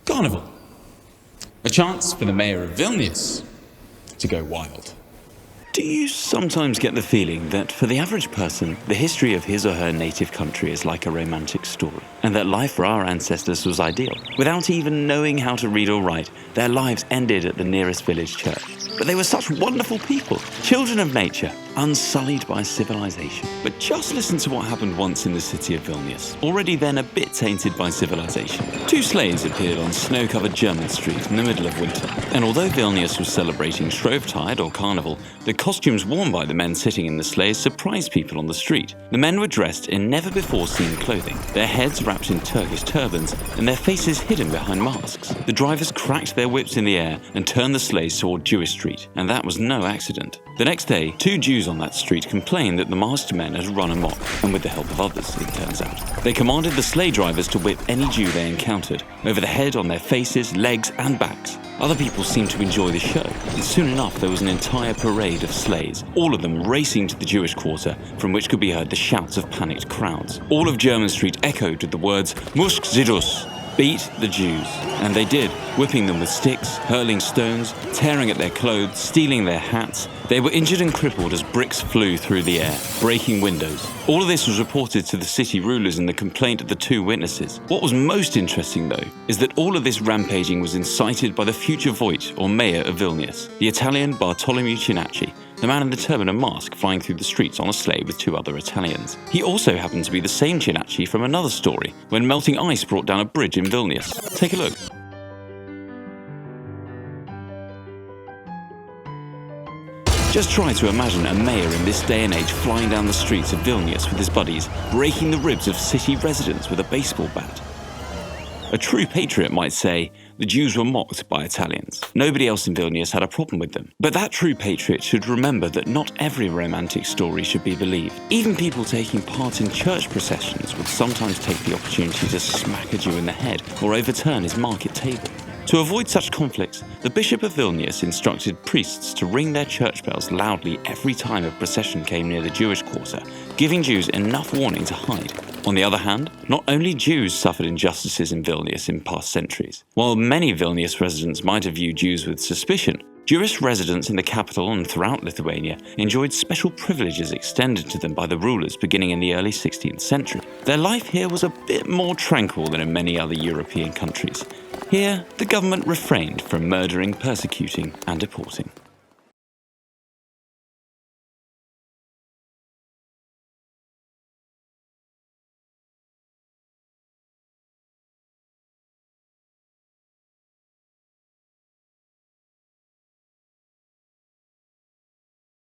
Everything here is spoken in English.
Carnival. A chance for the mayor of Vilnius to go wild. Do you sometimes get the feeling that for the average person, the history of his or her native country is like a romantic story, and that life for our ancestors was ideal? Without even knowing how to read or write, their lives ended at the nearest village church. But they were such wonderful people, children of nature, unsullied by civilization. But just listen to what happened once in the city of Vilnius, already then a bit tainted by civilization. Two sleighs appeared on snow-covered German street in the middle of winter, and although Vilnius was celebrating Shrovetide or Carnival, the costumes worn by the men sitting in the sleighs surprised people on the street. The men were dressed in never-before-seen clothing, their heads wrapped in Turkish turbans and their faces hidden behind masks. The drivers cracked their whips in the air and turned the sleighs toward Jewish Street, and that was no accident. The next day, two Jews on that street complained that the masked men had run amok, and with the help of others, it turns out. They commanded the sleigh drivers to whip any Jew they encountered, over the head, on their faces, legs and backs. Other people seemed to enjoy the show, and soon enough there was an entire parade of sleighs, all of them racing to the Jewish quarter, from which could be heard the shouts of panicked crowds. All of German Street echoed with the words, "Musk Zidus!" Beat the Jews. And they did, whipping them with sticks, hurling stones, tearing at their clothes, stealing their hats. They were injured and crippled as bricks flew through the air, breaking windows. All of this was reported to the city rulers in the complaint of the two witnesses. What was most interesting, though, is that all of this rampaging was incited by the future Voit, or mayor of Vilnius, the Italian Bartolomeo Cinacci, the man in the turban and mask flying through the streets on a sleigh with two other Italians. He also happened to be the same Cinacci from another story, when melting ice brought down a bridge in Vilnius. Take a look. Just try to imagine a mayor in this day and age flying down the streets of Vilnius with his buddies, breaking the ribs of city residents with a baseball bat. A true patriot might say, the Jews were mocked by Italians. Nobody else in Vilnius had a problem with them. But that true patriot should remember that not every romantic story should be believed. Even people taking part in church processions would sometimes take the opportunity to smack a Jew in the head or overturn his market table. To avoid such conflicts, the Bishop of Vilnius instructed priests to ring their church bells loudly every time a procession came near the Jewish quarter, giving Jews enough warning to hide. On the other hand, not only Jews suffered injustices in Vilnius in past centuries. While many Vilnius residents might have viewed Jews with suspicion, Jewish residents in the capital and throughout Lithuania enjoyed special privileges extended to them by the rulers beginning in the early 16th century. Their life here was a bit more tranquil than in many other European countries. Here, the government refrained from murdering, persecuting, and deporting.